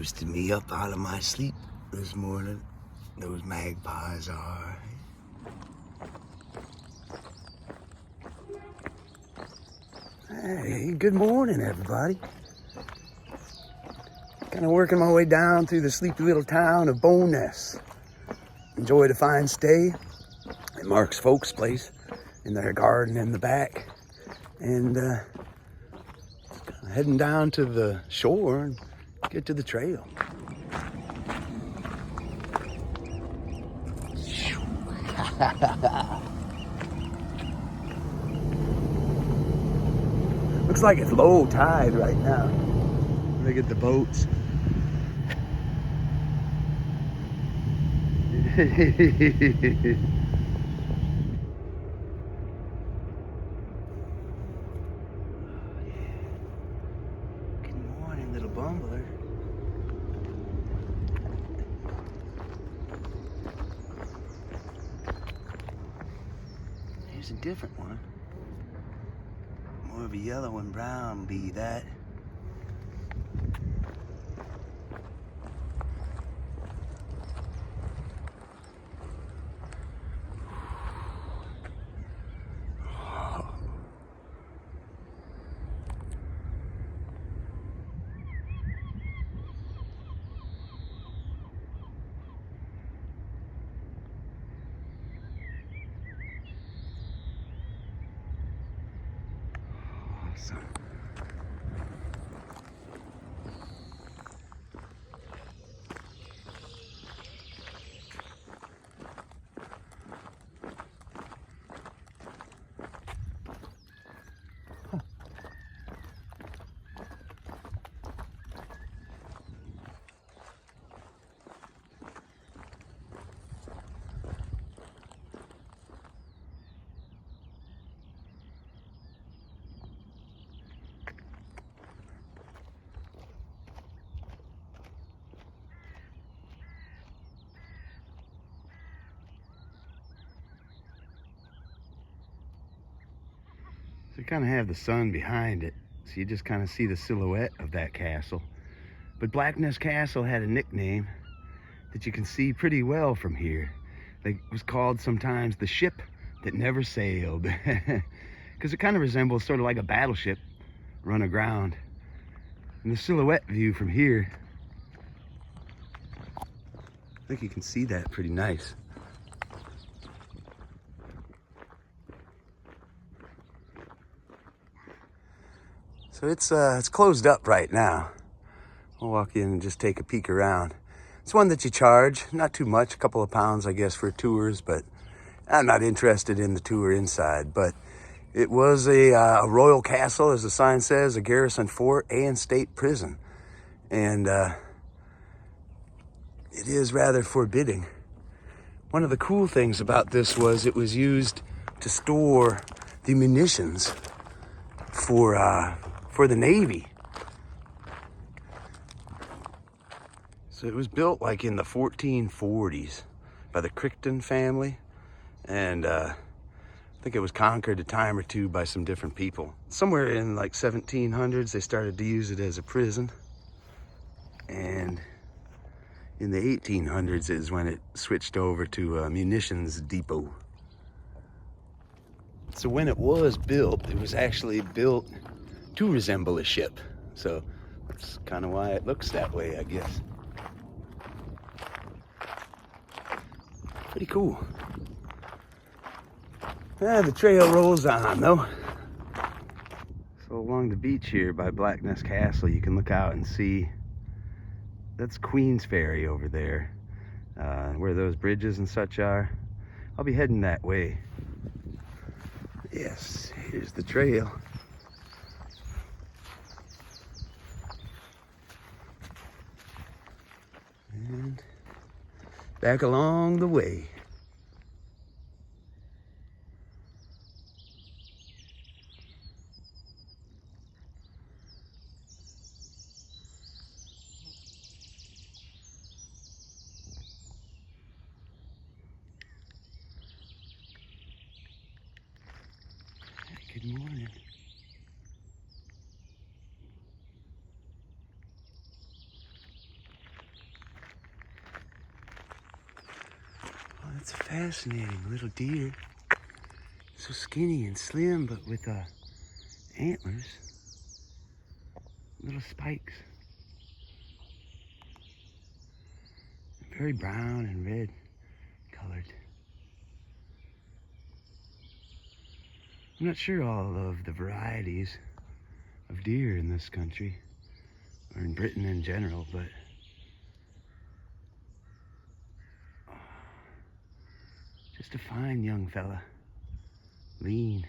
Boosted me up out of my sleep this morning. Those magpies are. Hey, good morning, everybody. Kind of working my way down through the sleepy little town of Bo'ness. Enjoyed a fine stay at Mark's folks' place in their garden in the back. And heading down to the shore and get to the trail. Looks like it's low tide right now. Look at the boats. Good morning, little bumbler. Here's a different one. More of a yellow and brown be that. Awesome. So you kind of have the sun behind it, so you just kind of see the silhouette of that castle. But Blackness Castle had a nickname that you can see pretty well from here. It was called sometimes the ship that never sailed, because it kind of resembles sort of like a battleship run aground. And the silhouette view from here, I think you can see that pretty nice. So it's closed up right now. I'll walk in and just take a peek around. It's one that you charge, not too much, a couple of pounds, I guess, for tours, but I'm not interested in the tour inside. But it was a royal castle, as the sign says, a garrison fort and state prison. And it is rather forbidding. One of the cool things about this was it was used to store the munitions for the Navy. So it was built like in the 1440s by the Crichton family, and I think it was conquered a time or two by some different people. Somewhere in like 1700s they started to use it as a prison, and in the 1800s is when it switched over to a munitions depot. So when it was built, it was actually built to resemble a ship. So that's kind of why it looks that way, I guess. Pretty cool. The trail rolls on though. So along the beach here by Blackness Castle, you can look out and see that's Queensferry over there, where those bridges and such are. I'll be heading that way. Yes, here's the trail. And back along the way. Good morning. It's a fascinating little deer. So skinny and slim, but with antlers. Little spikes. Very brown and red colored. I'm not sure all of the varieties of deer in this country, or in Britain in general, but just a fine young fella. Lean.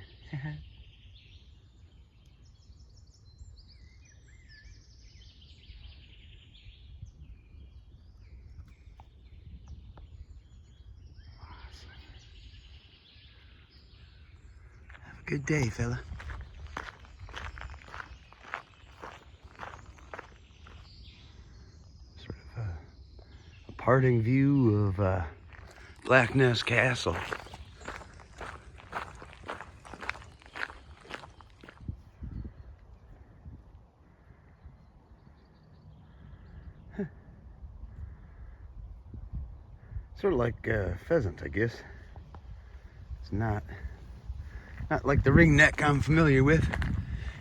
Good day, fella. Sort of a parting view of Blackness Castle. Sort of like pheasant, I guess. It's not like the ringneck I'm familiar with.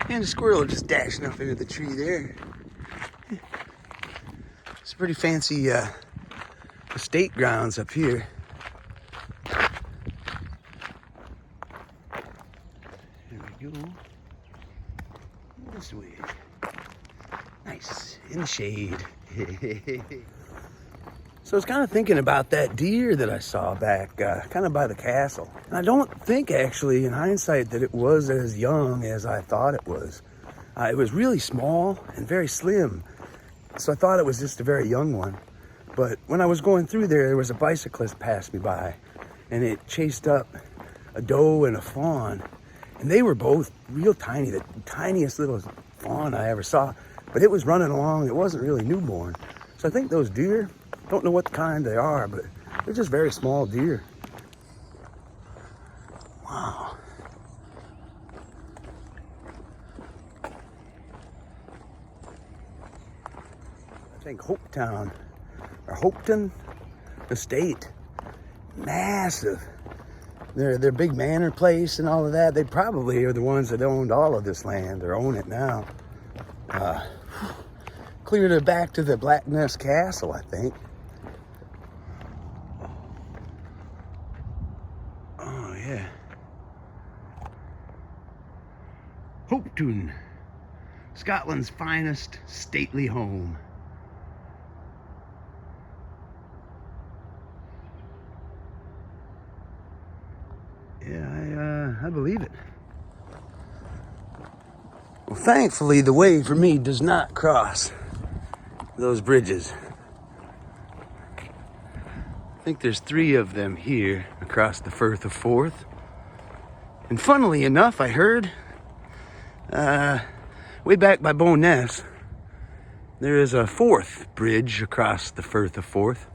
And a squirrel just dashing up into the tree there. It's pretty fancy estate grounds up here. There we go. This way. Nice. In the shade. So I was kind of thinking about that deer that I saw back kind of by the castle. And I don't think actually in hindsight that it was as young as I thought it was. It was really small and very slim. So I thought it was just a very young one. But when I was going through there was a bicyclist passed me by and it chased up a doe and a fawn. And they were both real tiny, the tiniest little fawn I ever saw. But it was running along, it wasn't really newborn. So I think those deer, don't know what kind they are, but they're just very small deer. Wow. I think Hopetown, or Hopeton Estate, massive. Their big manor place and all of that, they probably are the ones that owned all of this land, or own it now. Cleared it back to the Blackness Castle, I think. Oh, yeah. Hopetoun, Scotland's finest stately home. Yeah, I believe it. Well, thankfully, the way for me does not cross those bridges. I think there's 3 of them here across the Firth of Forth. And funnily enough, I heard way back by Bo'ness, there is a 4th bridge across the Firth of Forth.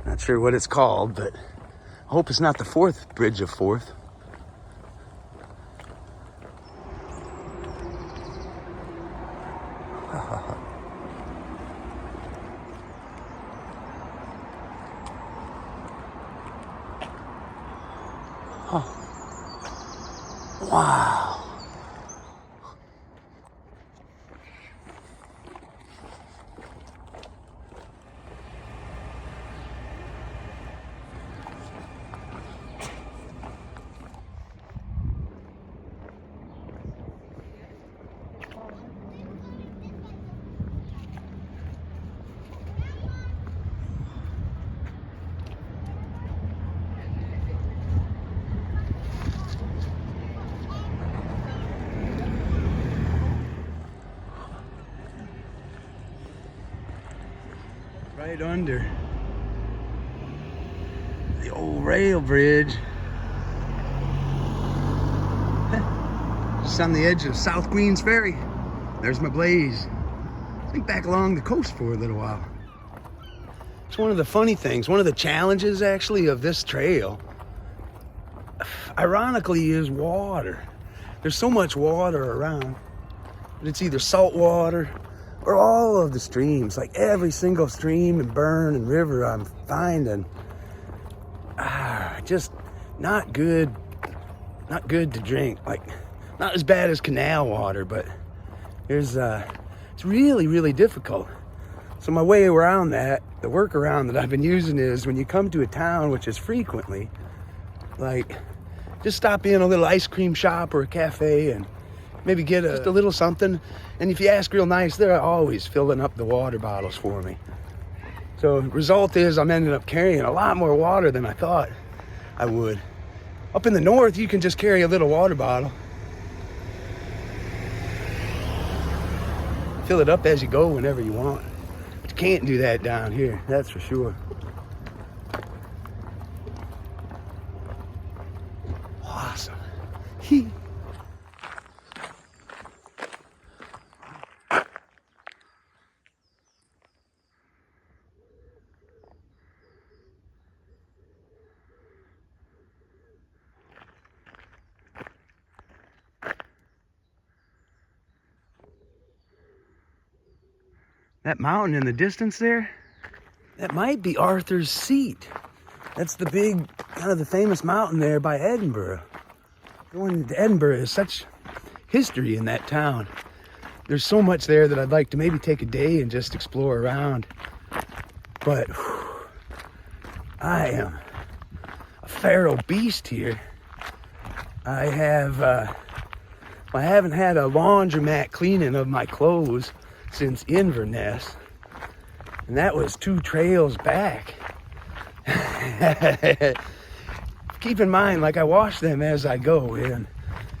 Not sure what it's called, but I hope it's not the 4th bridge of Forth. Oh. Wow. Right under the old rail bridge. Just on the edge of South Queensferry. There's my blaze. I think back along the coast for a little while. It's one of the funny things, one of the challenges actually of this trail, ironically, is water. There's so much water around, but it's either salt water where all of the streams, like every single stream and burn and river I'm finding, just not good to drink. Like, not as bad as canal water, but it's really, really difficult. So my way around that, the workaround that I've been using is when you come to a town, which is frequently, like, just stop in a little ice cream shop or a cafe and maybe get just a little something. And if you ask real nice, they're always filling up the water bottles for me. So result is I'm ending up carrying a lot more water than I thought I would. Up in the north, you can just carry a little water bottle. Fill it up as you go whenever you want. But you can't do that down here, that's for sure. Awesome. That mountain in the distance there, that might be Arthur's Seat. That's the big, kind of the famous mountain there by Edinburgh. Going to Edinburgh is such history in that town. There's so much there that I'd like to maybe take a day and just explore around. But I am a feral beast here. I haven't had a laundromat cleaning of my clothes since Inverness, and that was 2 trails back. Keep in mind, like, I wash them as I go in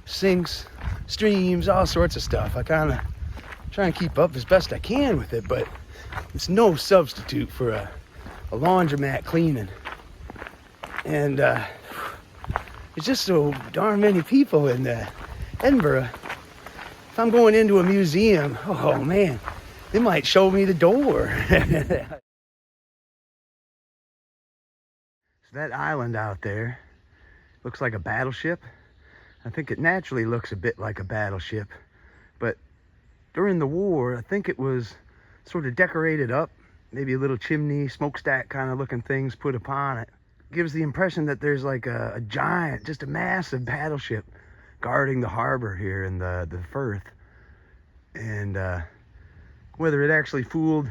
sinks, streams, all sorts of stuff. I kind of try and keep up as best I can with it, but it's no substitute for a laundromat cleaning. And there's just so darn many people in Edinburgh. If I'm going into a museum, oh man, they might show me the door. So that island out there looks like a battleship. I think it naturally looks a bit like a battleship, but during the war, I think it was sort of decorated up, maybe a little chimney, smokestack kind of looking things put upon it. Gives the impression that there's like a giant, just a massive battleship guarding the harbor here in the firth. And whether it actually fooled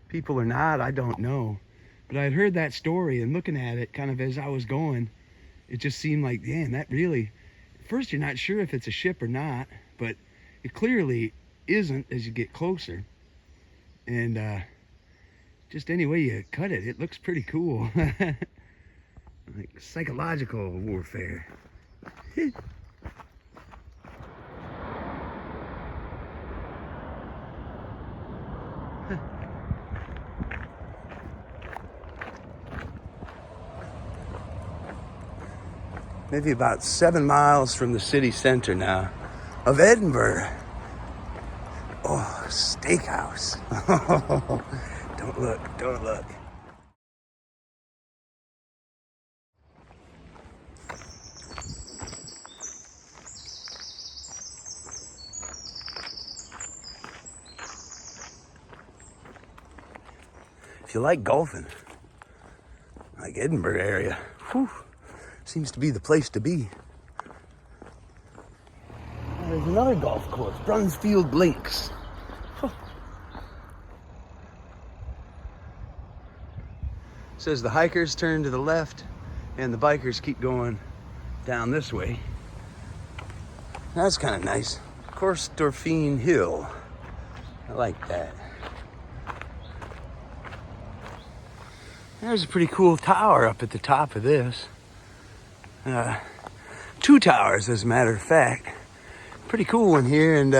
people or not, I don't know. But I'd heard that story, and looking at it kind of as I was going, it just seemed like, damn, that really, at first you're not sure if it's a ship or not, but it clearly isn't as you get closer. And just any way you cut it, it looks pretty cool. Like psychological warfare. Maybe about 7 miles from the city center now of Edinburgh. Oh, steakhouse. Don't look, don't look. If you like golfing, like Edinburgh area, whew, seems to be the place to be. There's another golf course, Brunsfield Links. Huh. Says the hikers turn to the left and the bikers keep going down this way. That's kind of nice. Corstorphine Hill. I like that. There's a pretty cool tower up at the top of this. 2 towers, as a matter of fact. Pretty cool one here, and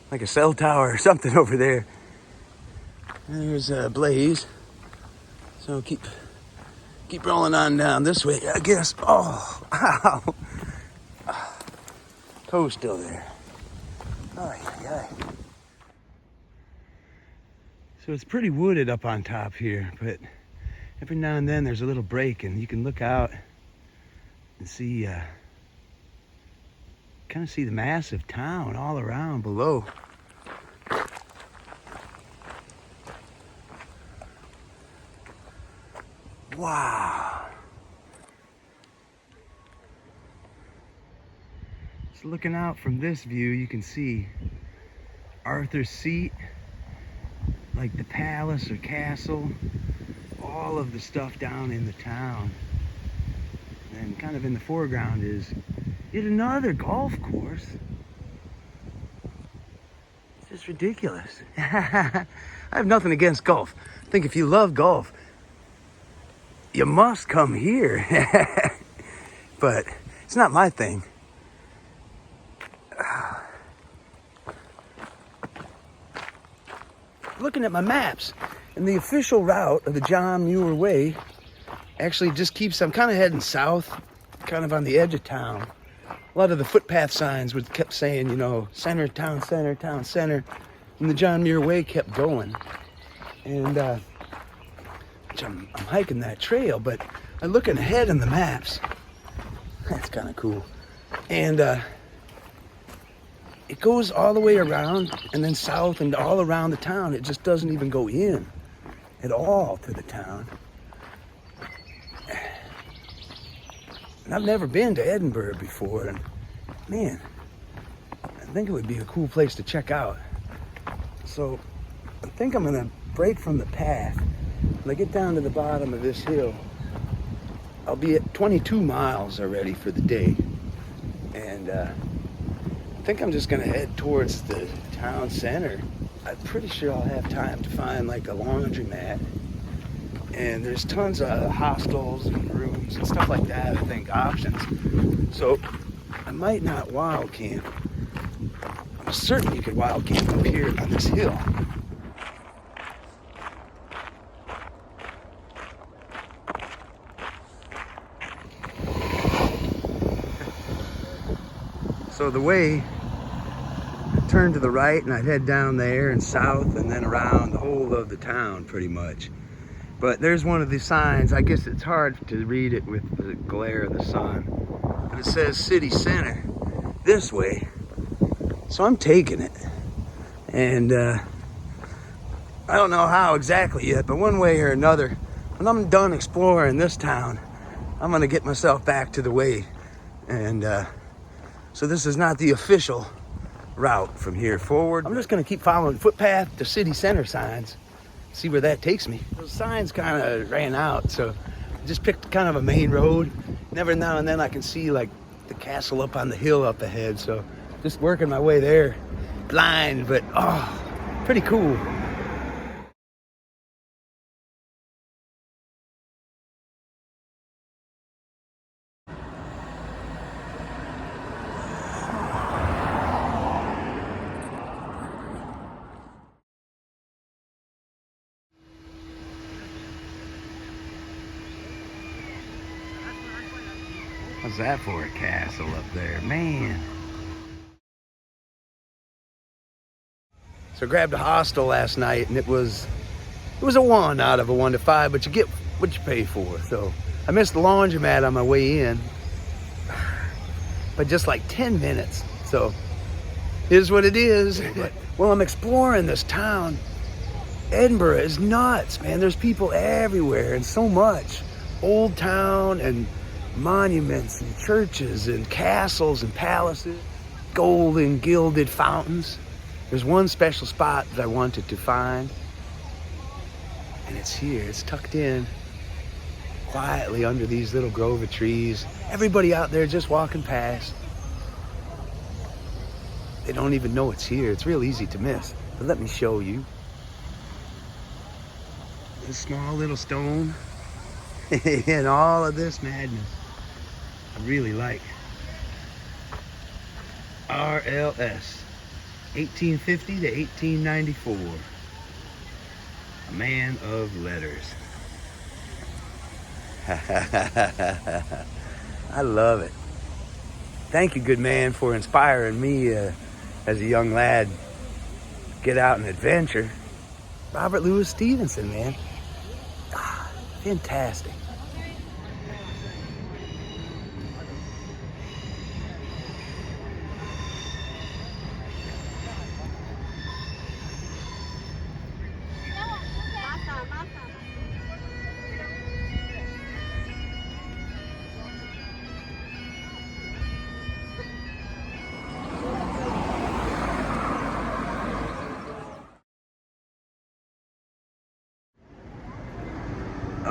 like a cell tower or something over there. There's Blaze. So keep rolling on down this way, I guess. Oh, ow. Toe's still there. Oh, yeah. So it's pretty wooded up on top here, but every now and then there's a little break and you can look out and see, kind of see the massive town all around below. Wow. So looking out from this view, you can see Arthur's Seat, like the palace or castle, all of the stuff down in the town. And kind of in the foreground is yet another golf course. It's just ridiculous. I have nothing against golf. I think if you love golf, you must come here. But it's not my thing. Looking at my maps, and the official route of the John Muir Way actually just keeps, I'm kind of heading south, kind of on the edge of town. A lot of the footpath signs would kept saying, you know, center, town center, town center. And the John Muir Way kept going. And I'm hiking that trail, but I'm looking ahead in the maps. That's kind of cool. And it goes all the way around and then south and all around the town. It just doesn't even go in at all to the town. And I've never been to Edinburgh before, and man, I think it would be a cool place to check out. So I think I'm gonna break from the path. When I get down to the bottom of this hill, I'll be at 22 miles already for the day. And I think I'm just gonna head towards the town center. I'm pretty sure I'll have time to find like a laundromat. And there's tons of hostels and rooms and stuff like that, I think, options. So I might not wild camp. I'm certain you could wild camp up here on this hill. So the way, I'd turn to the right and I'd head down there and south and then around the whole of the town pretty much. But there's one of the signs, I guess it's hard to read it with the glare of the sun, but it says city center this way. So I'm taking it. And I don't know how exactly yet, but one way or another, when I'm done exploring this town, I'm gonna get myself back to the way. And so this is not the official route from here forward. I'm just gonna keep following footpath to city center signs, see where that takes me. Those signs kind of ran out, so I just picked kind of a main road. Never now and then I can see like the castle up on the hill up ahead, so just working my way there. Blind, but oh, pretty cool. What's that for a castle up there, man? So I grabbed a hostel last night, and it was a 1 out of a 1 to 5, but you get what you pay for. So I missed the laundromat on my way in, but just like 10 minutes. So here's what it is. But while I'm exploring this town, Edinburgh is nuts, man. There's people everywhere and so much. Old town and monuments and churches and castles and palaces, gold and gilded fountains. There's one special spot that I wanted to find, and it's here. It's tucked in quietly under these little grove of trees. Everybody out there just walking past. They don't even know it's here. It's real easy to miss, but let me show you. This small little stone and all of this madness. I really like RLS 1850 to 1894. A man of letters. I love it. Thank you, good man, for inspiring me as a young lad. Get out and adventure. Robert Louis Stevenson, man. Fantastic.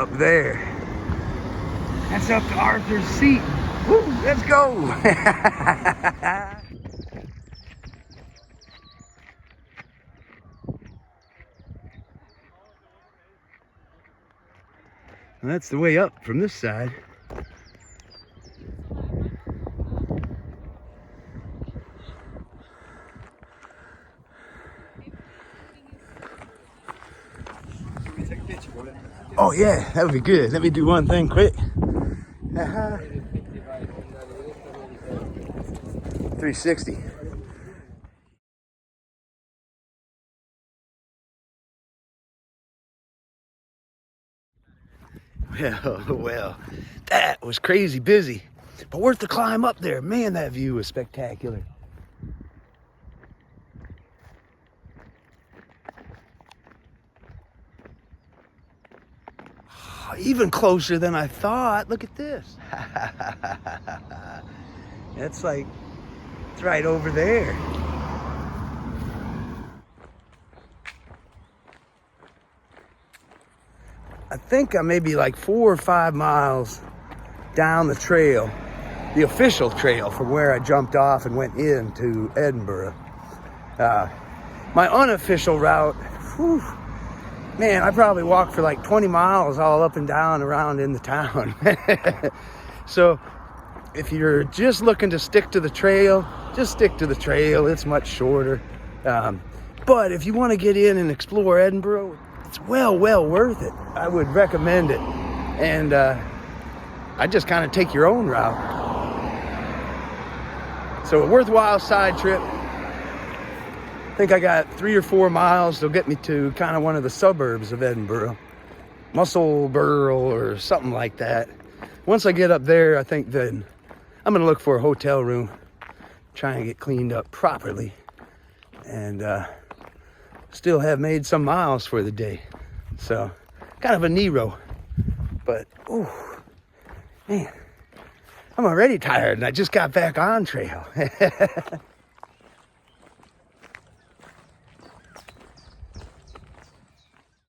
up there. That's up to Arthur's Seat. Woo, let's go. And that's the way up from this side. Oh yeah, that would be good. Let me do one thing quick. 360. Well, that was crazy busy, but worth the climb up there. Man, that view was spectacular. Even closer than I thought. Look at this. It's like, it's right over there. I think I may be like 4 or 5 miles down the trail, the official trail from where I jumped off and went into Edinburgh. My unofficial route, whew, man, I probably walked for like 20 miles all up and down around in the town. So if you're just looking to stick to the trail, just stick to the trail. It's much shorter. But if you want to get in and explore Edinburgh, it's well worth it. I would recommend it. And I just kind of take your own route. So a worthwhile side trip. I think I got 3 or 4 miles to get me to kind of one of the suburbs of Edinburgh, Musselburgh or something like that. Once I get up there, I think then I'm gonna look for a hotel room, try and get cleaned up properly, and still have made some miles for the day. So kind of a Nero, but oh man, I'm already tired and I just got back on trail.